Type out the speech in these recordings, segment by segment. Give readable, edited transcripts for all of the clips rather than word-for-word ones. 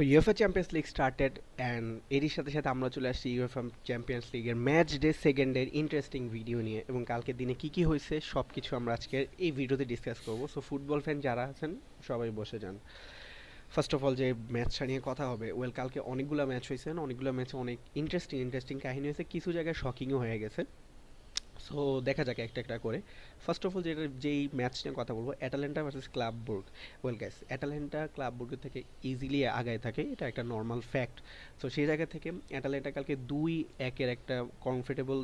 So UEFA champions league started and এরই সাথে সাথে আমরা চলে আসছি ইউএফএ চ্যাম্পিয়ন্স লিগের ম্যাচ ডে সেকেন্ডের ইন্টারেস্টিং ভিডিও নিয়ে, এবং কালকের দিনে কী কী হয়েছে সব কিছু আমরা আজকের এই ভিডিওতে ডিসকাস করবো। সো ফুটবল ফ্যান যারা আছেন সবাই বসে যান। ফার্স্ট অফ অল যে ম্যাচটা নিয়ে কথা হবে, কালকে অনেকগুলো ম্যাচ হয়েছে, অনেকগুলো ম্যাচে অনেক ইন্টারেস্টিং কাহিনী হয়েছে, কিছু জায়গায় শকিংও হয়ে গেছে। সো দেখা যাক একটা একটা করে। ফার্স্ট অফ অল যেই ম্যাচ নিয়ে কথা বলবো, অ্যাটালেন্টা ভার্সেস ক্লাববুর্গ। গাইস, অ্যাটালেন্টা ক্লাববুর্গের থেকে ইজিলি আগায় থাকে, এটা একটা নর্মাল ফ্যাক্ট। সো সেই জায়গা থেকে অ্যাটালেন্টা কালকে 2-1 একটা কমফোর্টেবল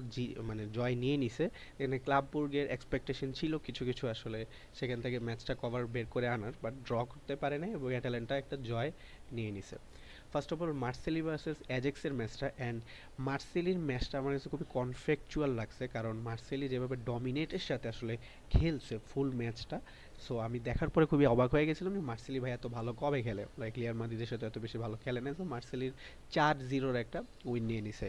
মানে জয় নিয়ে নিছে। এখানে ক্লাববুর্গের এক্সপেকটেশন ছিল কিছু কিছু আসলে সেখান থেকে ম্যাচটা কভার বের করে আনার, বাট ড্র করতে পারে না এবং অ্যাটালেন্টা একটা জয় নিয়ে নিছে। ফার্স্ট অফ অল মার্সেলি ভার্সেস অ্যাজেক্সের ম্যাচটা, অ্যান্ড মার্সেলির ম্যাচটা আমার কাছে খুবই কনফ্লেকচুয়াল লাগছে, কারণ মার্সেলি যেভাবে ডমিনেটের সাথে আসলে খেলছে ফুল ম্যাচটা, সো আমি দেখার পরে খুবই অবাক হয়ে গেছিলাম যে মার্সেলি ভাই এত ভালো কবে খেলে, লাইক রিয়াল মাদ্রিদের সাথে এত বেশি ভালো খেলে না। তো মার্সেলির 4-0 একটা উইন নিয়ে নিছে।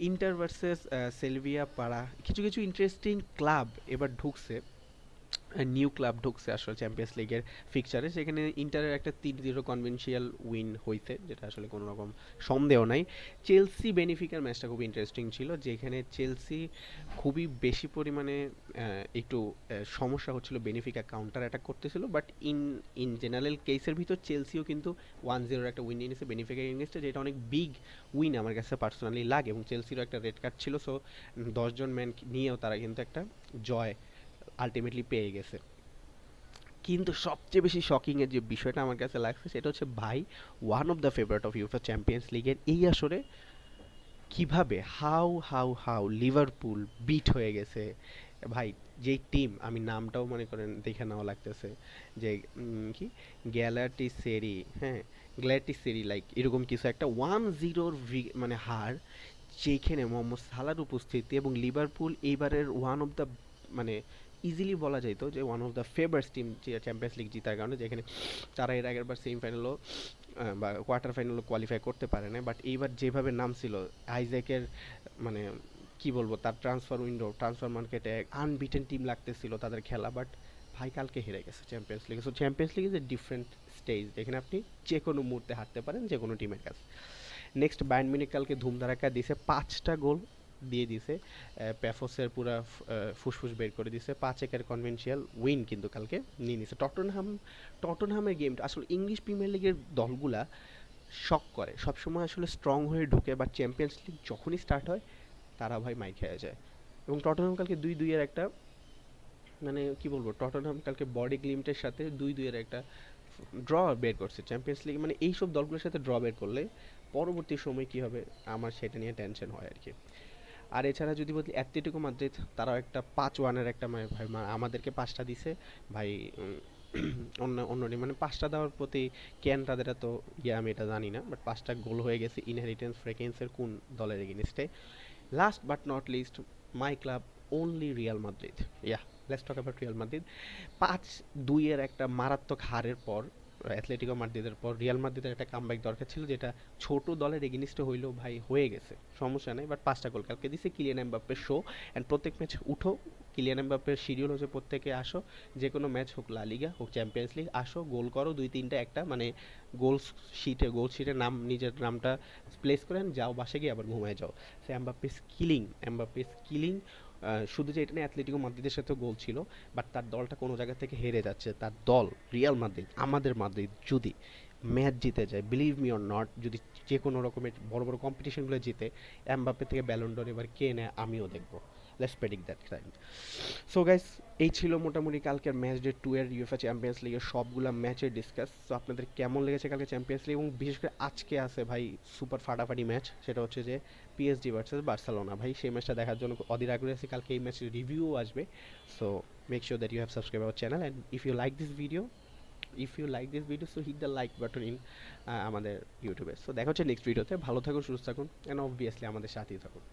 ইন্টার ভার্সেস সেলভিয়া পাড়া, কিছু কিছু ইন্টারেস্টিং ক্লাব এবার ঢুকছে, নিউ ক্লাব ঢুকছে আসলে চ্যাম্পিয়ন্স লিগের ফিকচারে। সেখানে ইন্টারের একটা 3-0 কনভেনশিয়াল উইন হয়েছে, যেটা আসলে কোনো রকম সন্দেহ নাই। চেলসি বেনিফিকার ম্যাচটা খুব ইন্টারেস্টিং ছিল, যেখানে চেলসি খুবই বেশি পরিমাণে একটু সমস্যা হচ্ছিল, বেনিফিকা কাউন্টার অ্যাটাক করতেছিল, বাট ইন জেনারেল কেসের ভিতর চেলসিও কিন্তু 1-0 একটা উইন নিয়ে নিয়েছে বেনিফিকার এগেনস্টে, যেটা অনেক বিগ উইন আমার কাছে পার্সোনালি লাগে। এবং চেলসিরও একটা রেড কার্ড ছিল, সো 10 জন ম্যান নিয়েও তারা কিন্তু একটা জয় আলটিমেটলি পেয়ে গেছে। কিন্তু সবচেয়ে বেশি শকিংয়ের যে বিষয়টা আমার কাছে লাগছে সেটা হচ্ছে, ভাই, one of the favourite of UEFA champions লিগের এই আসরে কিভাবে how how how Liverpool beat হয়ে গেছে। ভাই, যেই টিম, আমি নামটাও মনে করেন দেখে নেওয়া লাগতেছে, যে কি গ্যালাটিসেরি, হ্যাঁ, গ্ল্যাটিসেরি, লাইক এরকম কিছু একটা 1-0 মানে হার, যেখানে মোহাম্মদ সালার উপস্থিতি, এবং লিভারপুল এইবারের ওয়ান অফ দ্য, মানে ইজিলি বলা যেত যে one of the favourites team champions league জেতার কারণে, যেখানে তারা এর আগের বার সেমিফাইনালও বা কোয়ার্টার ফাইনালও কোয়ালিফাই করতে পারে না, বাট এইবার যেভাবে নাম ছিল আইজ্যাকের, মানে কি বলবো, তার ট্রান্সফার মার্কেটে আনবিটেন টিম লাগতেছিল তাদের খেলা, বাট ভাই কালকে হেরে গেছে চ্যাম্পিয়ন্স লিগে। So champions league is a different stage, যেখানে আপনি যে কোনো মুহূর্তে হারতে পারেন যে কোনো টিমের কাছে। নেক্সট বায়ার্ন মিউনিখ কালকে ধুমধারাক্কা দিছে, 5টা গোল দিয়ে দিছে, প্যাফোসের পুরা ফুসফুস বের করে দিছে, 5-1 কনভেনশিয়াল উইন কিন্তু কালকে নিয়ে নিছে। টটনহামের গেমটা আসলে ইংলিশ প্রিমিয়ার লিগের দলগুলা শক করে, সবসময় আসলে স্ট্রং হয়ে ঢুকে, বাট চ্যাম্পিয়ন্স লিগ যখনই স্টার্ট হয় তারা ভাই মাই খেয়ে যায়। এবং টটনহাম কালকে 2-2 একটা, মানে কি বলবো, টটনহাম কালকে বডি গ্লিমটের সাথে 2-2 একটা ড্র বের করছে চ্যাম্পিয়ন্স লিগে। মানে এইসব দলগুলোর সাথে ড্র বের করলে পরবর্তী সময় কি হবে আমার সেটা নিয়ে টেনশন হয় আর কি। আর এছাড়া যদি বলি অ্যাটলেটিকো মাদ্রিদ, তারাও একটা 5-1 একটা, মানে ভাই আমাদেরকে 5টা দিছে ভাই। অন্য অন্য মানে 5টা দেওয়ার প্রতি কেন তাদের এত আমি এটা জানি না, বাট 5টা গোল হয়ে গেছে ইনহেরিটেন্স ফ্রেকেন্সের কোন দলের এগেনস্টে। Last but not list, my club only Real Madrid. Let's talk about Real Madrid. 5-2 একটা মারাত্মক হারের পর অ্যাথলেটিকো মাদ্রিদের পর রিয়াল মাদ্রিদের একটা কামব্যাক দরকার ছিল, যেটা ছোট দলের এগেনিস্টে হইলেও ভাই হয়ে গেছে, সমস্যা নেই। বাট 5টা গোল কালকে দিছে কিলিয়ান এমবাপ্পের শো, অ্যান্ড প্রত্যেক ম্যাচ উঠো, কিলিয়ান এমবাপ্পের শিডিউল হচ্ছে প্রত্যেকে আসো, যে কোনো ম্যাচ হোক, লা লিগা হোক, চ্যাম্পিয়ন্স লিগ, আসো গোল করো 2-3টা, একটা মানে গোল শিটে নাম, নিজের নামটা প্লেস করেন, যাও বাসে গিয়ে আবার ঘুমায় যাও। সে এমবাপ্পে স্কিলিং। শুধু যে এটা নিয়ে অ্যাথলেটিকো মাদ্রিদের সাথে গোল ছিল, বাট তার দলটা কোনো জায়গা থেকে হেরে যাচ্ছে, তার দল রিয়াল মাদ্রিদ, আমাদের মাদ্রিদ যদি ম্যাচ জিতে যায়, বিলিভ মি অর নট, যদি যে কোনো রকমের বড় বড় কম্পিটিশনগুলো জিতে, এমবাপ্পে থেকে ব্যালন ডোর এবার কে নেয় আমিও দেখবো। Let's predict that time. So guys, এই ছিল মোটামুটি কালকের ম্যাচ ডে 2 এর ইউএফএ চ্যাম্পিয়ন্স লিগের সবগুলা ম্যাচের ডিসকাস। সো আপনাদের কেমন লেগেছে কালকে চ্যাম্পিয়ন্স লিগ, এবং বিশেষ করে আজকে আছে ভাই সুপার ফাটাফাটি ম্যাচ, সেটা হচ্ছে যে পিএসজি ভার্সেস বার্সেলোনা। ভাই সেই ম্যাচটা দেখার জন্য অধীর আগ্রহী আছি, কালকে এই ম্যাচের রিভিউ আসবে। So make sure that you have subscribe our channel, and if you like this video so hit the like button in আমাদের ইউটিউবে। সো দেখা হচ্ছে নেক্সট ভিডিওতে, ভালো থাকুন, সুস্থ থাকুন, অ্যান্ড অবভিয়াসলি আমাদের সাথেই থাকুন।